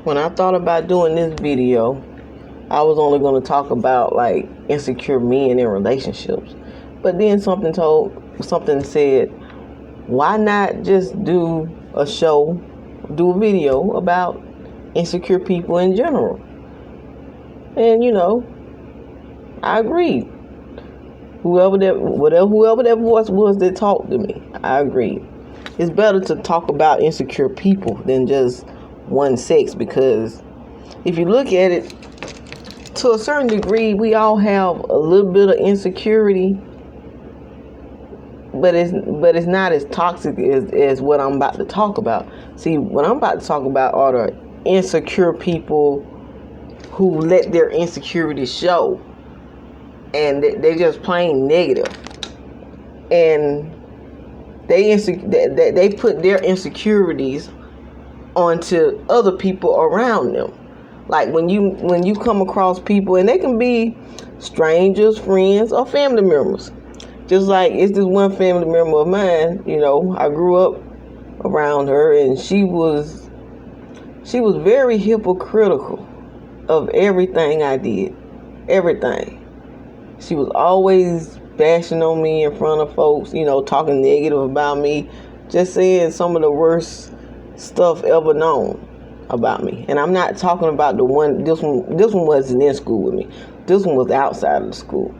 When I thought about doing this video, I was only going to talk about like insecure men in relationships. But then something said, why not just do a video about insecure people in general? And I agreed. Whoever that voice was that talked to me, I agreed. It's better to talk about insecure people than just one sex, because if you look at it, to a certain degree, we all have a little bit of insecurity, but it's not as toxic as what I'm about to talk about. See, what I'm about to talk about are the insecure people who let their insecurities show, and they're just plain negative, and they put their insecurities onto other people around them. Like when you come across people, and they can be strangers, friends, or family members. Just like it's this one family member of mine, I grew up around her, and she was very hypocritical of everything I did. Everything. She was always bashing on me in front of folks, talking negative about me, just saying some of the worst stuff ever known about me. And I'm not talking about this one wasn't in school with me. This one was outside of the school.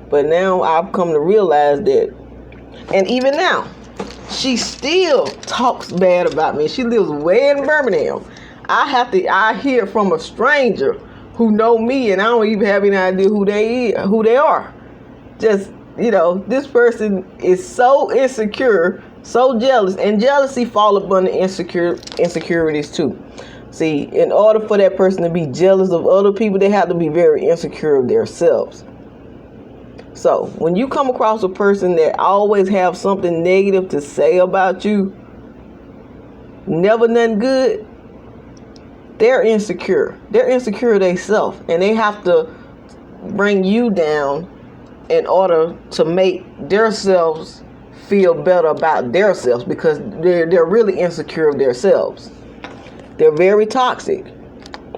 But now I've come to realize that, and even now, she still talks bad about me. She lives way in Birmingham. I hear from a stranger who know me, and I don't even have any idea who they are. Just, this person is so insecure, so jealous, and jealousy fall upon the insecurities too. See, in order for that person to be jealous of other people, they have to be very insecure of themselves. So, when you come across a person that always have something negative to say about you, never nothing good, they're insecure. They're insecure themselves, and they have to bring you down in order to make themselves feel better about themselves, because they're really insecure of themselves. They're very toxic.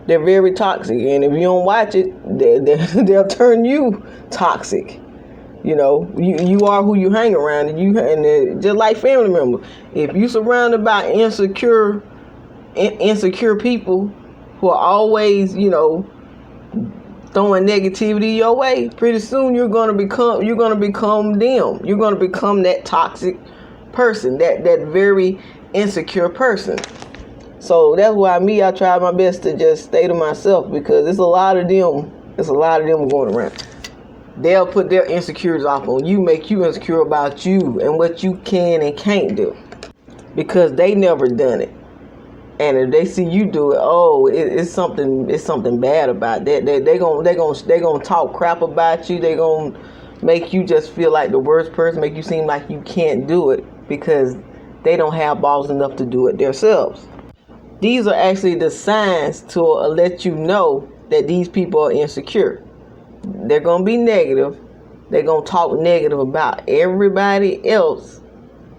They're very toxic, and if you don't watch it, they'll turn you toxic. You are who you hang around, and just like family members. If you surrounded by insecure people who are always, throwing negativity your way, pretty soon you're gonna become them. You're gonna become that toxic person, that very insecure person. So that's why I try my best to just stay to myself, because it's a lot of them going around. They'll put their insecurities off on you, make you insecure about you and what you can and can't do, because they never done it. And if they see you do it, it's something bad about that. They gonna talk crap about you. They gonna make you just feel like the worst person, make you seem like you can't do it, because they don't have balls enough to do it themselves. These are actually the signs to let you know that these people are insecure. They're going to be negative. They're going to talk negative about everybody else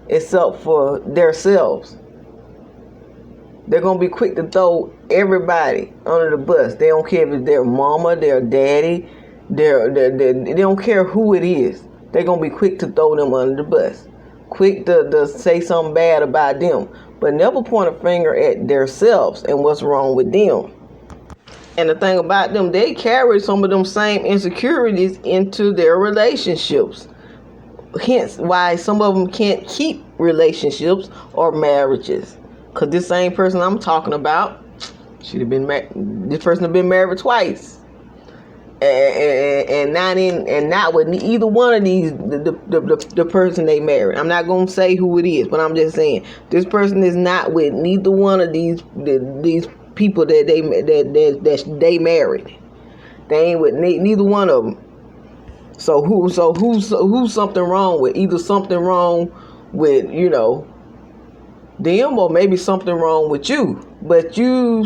except for themselves. They're going to be quick to throw everybody under the bus. They don't care if it's their mama, their daddy, they don't care who it is. They're going to be quick to throw them under the bus. Quick to say something bad about them, but never point a finger at themselves and what's wrong with them. And the thing about them, they carry some of them same insecurities into their relationships. Hence why some of them can't keep relationships or marriages. Because this same person I'm talking about, this person have been married twice. And not with either one of these, the person they married. I'm not going to say who it is, but I'm just saying, this person is not with neither one of these people that they married. They ain't with neither one of them. So who's something wrong with? Either something wrong with them, or maybe something wrong with you. But you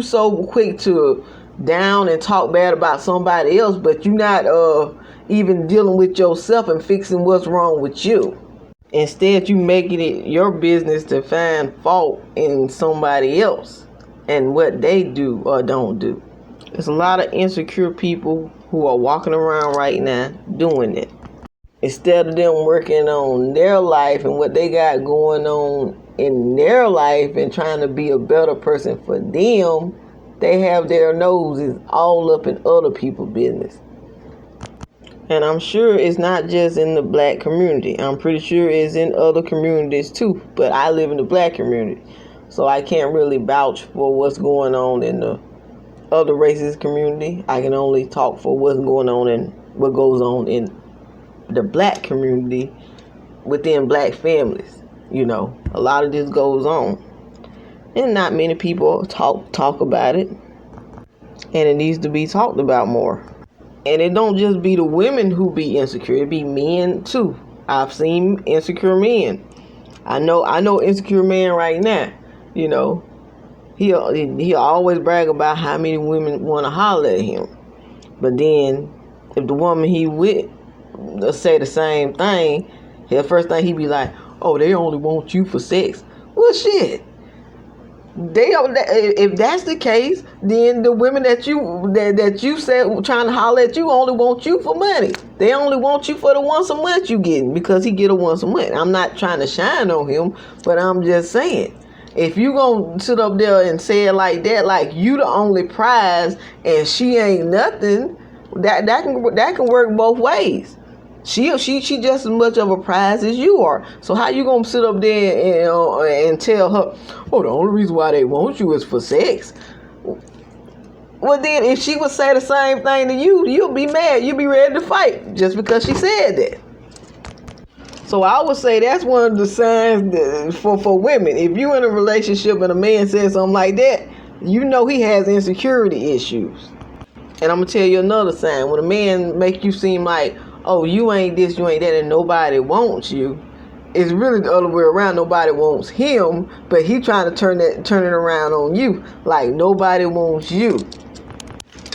so quick to down and talk bad about somebody else, but you're not even dealing with yourself and fixing what's wrong with you. Instead, you making it your business to find fault in somebody else. and what they do or don't do. There's a lot of insecure people who are walking around right now doing it. Instead of them working on their life and what they got going on in their life and trying to be a better person for them, they have their noses all up in other people's business. And I'm sure it's not just in the black community. I'm pretty sure it's in other communities too. But I live in the black community, so I can't really vouch for what's going on in the other racist community. I can only talk for what's going on and what goes on in the black community within black families. You know, a lot of this goes on, and not many people talk about it, and it needs to be talked about more. And it don't just be the women who be insecure, it be men too. I've seen insecure men. I know insecure man right now. You know, he'll always brag about how many women want to holler at him. But then if the woman he with say the same thing, the first thing he be like, oh, they only want you for sex. Well, shit. They don't. If that's the case, then the women that you said trying to holler at you only want you for money. They only want you for the once a month you getting, because he get a once a month. I'm not trying to shine on him, but I'm just saying, if you gonna sit up there and say it like that, like you the only prize and she ain't nothing, that can work both ways. She just as much of a prize as you are. So how you gonna sit up there and tell her, oh, the only reason why they want you is for sex? Well, then if she would say the same thing to you, you'll be mad. You'll be ready to fight just because she said that. So I would say that's one of the signs for women. If you're in a relationship and a man says something like that, you know he has insecurity issues. And I'm gonna tell you another sign. When a man make you seem like, oh, you ain't this, you ain't that, and nobody wants you, it's really the other way around. Nobody wants him, but he trying to turn it around on you, like nobody wants you.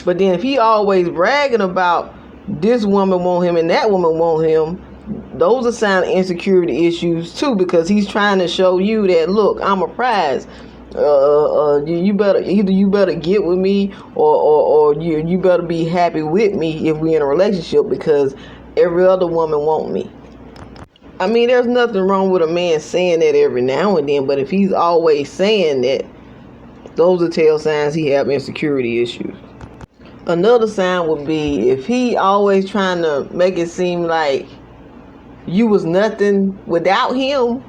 But then if he always bragging about this woman want him and that woman want him, those are signs of insecurity issues too, because he's trying to show you that, look, I'm a prize. You better get with me, or you better be happy with me if we're in a relationship, because every other woman want me. I mean, there's nothing wrong with a man saying that every now and then, but if he's always saying that, those are tell signs he have insecurity issues. Another sign would be if he always trying to make it seem like you was nothing without him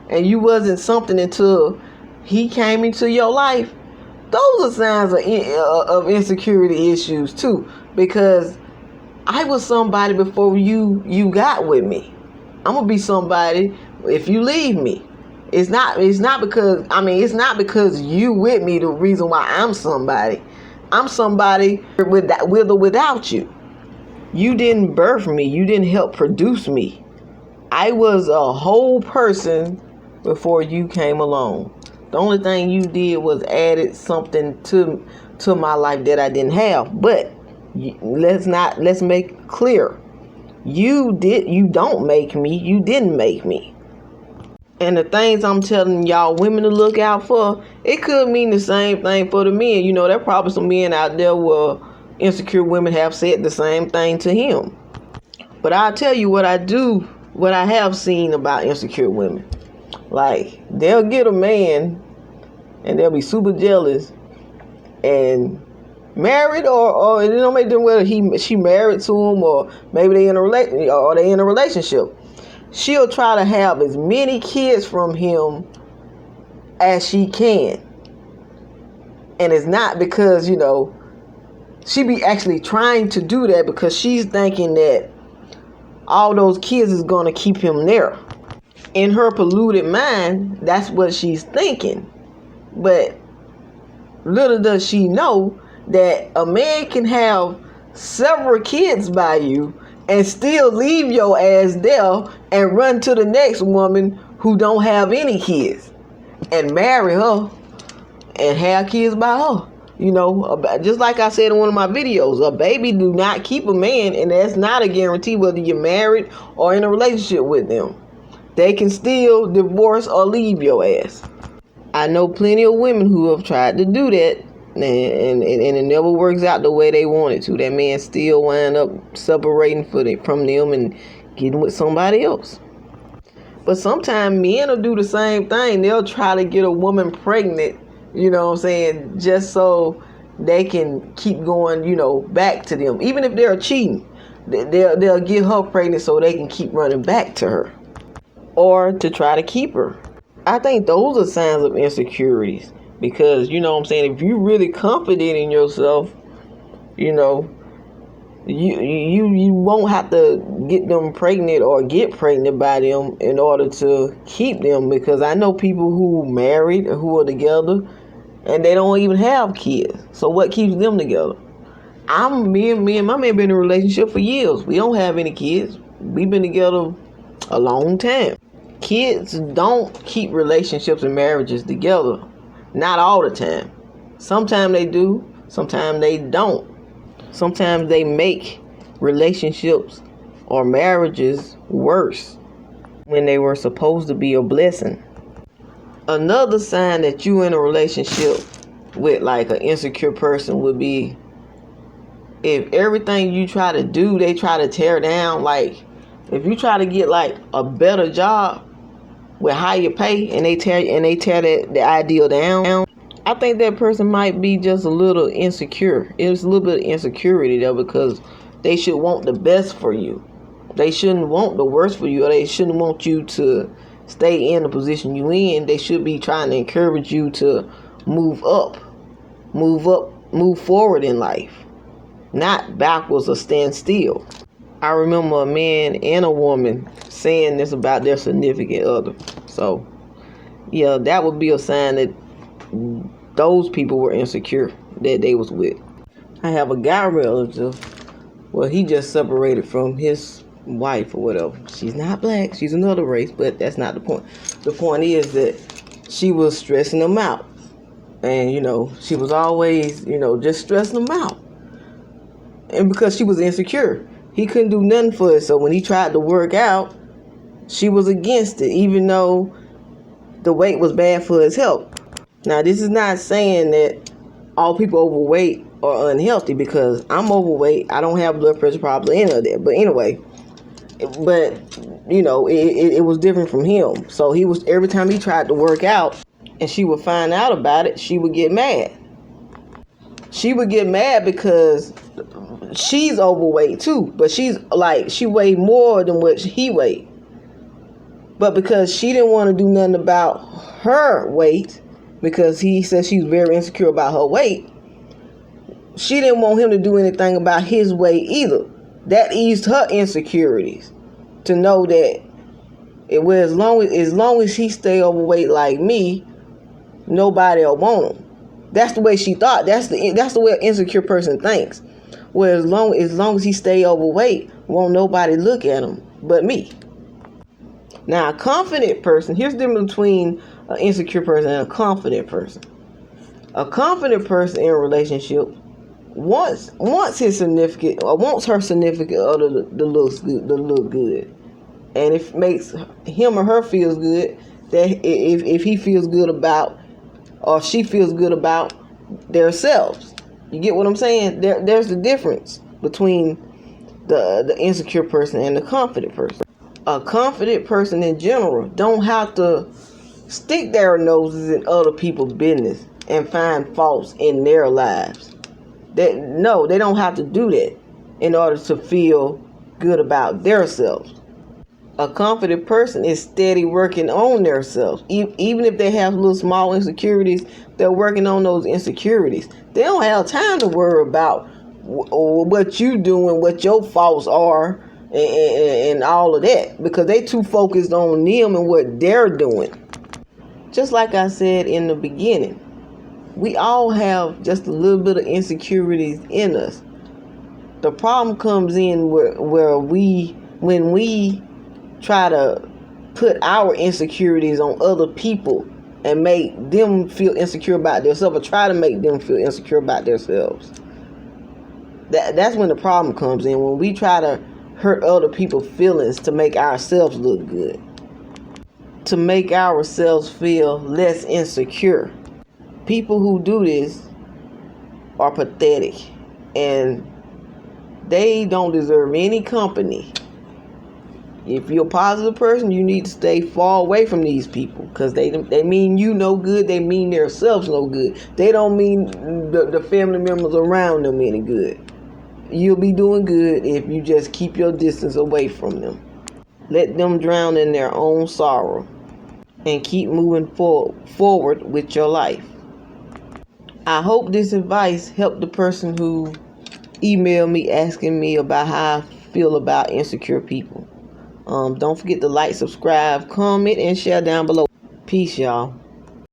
and you wasn't something until he came into your life. Those are signs of insecurity issues too, because I was somebody before you got with me. I'm gonna be somebody if you leave me. It's not because you with me the reason why I'm somebody. I'm somebody with or without you. You didn't birth me. You didn't help produce me. I was a whole person before you came along. The only thing you did was added something to my life that I didn't have. But let's make clear. You don't make me. You didn't make me. And the things I'm telling y'all women to look out for, it could mean the same thing for the men. You know, there are probably some men out there where insecure women have said the same thing to him. But I'll tell you what I have seen about insecure women. Like, they'll get a man and they'll be super jealous and married, or it don't make them whether she married to him, or maybe they in a relationship. She'll try to have as many kids from him as she can. And it's not because, you know, she be actually trying to do that because she's thinking that all those kids is going to keep him there. In her polluted mind, that's what she's thinking. But little does she know that a man can have several kids by you and still leave your ass there and run to the next woman who don't have any kids and marry her and have kids by her. You know, just like I said in one of my videos, a baby do not keep a man, and that's not a guarantee whether you're married or in a relationship with them. They can still divorce or leave your ass. I know plenty of women who have tried to do that, and it never works out the way they want it to. That man still wind up separating from them and getting with somebody else. But sometimes men will do the same thing. They'll try to get a woman pregnant, you know what I'm saying, just so they can keep going, back to them. Even if they're cheating, they'll get her pregnant so they can keep running back to her, or to try to keep her. I think those are signs of insecurities, because, you know what I'm saying, if you're really confident in yourself, you won't have to get them pregnant or get pregnant by them in order to keep them. Because I know people who married or who are together and they don't even have kids. So what keeps them together? Me and my man been in a relationship for years. We don't have any kids. We've been together a long time. Kids don't keep relationships and marriages together. Not all the time. Sometimes they do, sometimes they don't. Sometimes they make relationships or marriages worse when they were supposed to be a blessing. Another sign that you in a relationship with like an insecure person would be if everything you try to do, they try to tear down. Like if you try to get like a better job with higher pay and they tear the ideal down, I think that person might be just a little insecure. It's a little bit of insecurity there, because they should want the best for you. They shouldn't want the worst for you, or they shouldn't want you to stay in the position you in. They should be trying to encourage you to move forward in life, not backwards or stand still. I remember a man and a woman saying this about their significant other. So, yeah, that would be a sign that those people were insecure that they was with. I have a guy relative. Well, he just separated from his wife or whatever. She's not black. She's another race, but that's not the point. The point is that she was stressing him out. And, she was always, just stressing him out. And because she was insecure. He couldn't do nothing for her. So when he tried to work out, she was against it, even though the weight was bad for his health. Now, this is not saying that all people overweight are unhealthy, because I'm overweight. I don't have blood pressure problems, any of that. But anyway, it was different from him. So every time he tried to work out and she would find out about it, she would get mad. She would get mad because she's overweight too, but she weighed more than what he weighed. But because she didn't want to do nothing about her weight, because he said she's very insecure about her weight, she didn't want him to do anything about his weight either. That eased her insecurities, to know that as long as he stay overweight like me, nobody will want him. That's the way she thought. That's the way an insecure person thinks. Where as long as he stay overweight, won't nobody look at him but me. Now, a confident person, here's the difference between an insecure person and a confident person. A confident person in a relationship wants her significant other to look good. And if it makes him or her feels good, that if he feels good about, or she feels good about themselves. You get what I'm saying? There's the difference between the insecure person and the confident person. A confident person in general don't have to stick their noses in other people's business and find faults in their lives. They don't have to do that in order to feel good about themselves. A confident person is steady working on themselves. Even if they have little small insecurities, they're working on those insecurities. They don't have time to worry about what you doing, what your faults are, and all of that, because they too focused on them and what they're doing. Just like I said in the beginning, we all have just a little bit of insecurities in us. The problem comes in when we try to put our insecurities on other people and make them feel insecure about themselves, or try to make them feel insecure about themselves. That's when the problem comes in, when we try to hurt other people's feelings to make ourselves look good. to make ourselves feel less insecure. People who do this are pathetic, and they don't deserve any company. If you're a positive person, you need to stay far away from these people, because they mean you no good. They mean themselves no good. They don't mean the family members around them any good. You'll be doing good if you just keep your distance away from them. Let them drown in their own sorrow and keep moving forward with your life. I hope this advice helped the person who emailed me asking me about how I feel about insecure people. Don't forget to like, subscribe, comment, and share down below. Peace, y'all.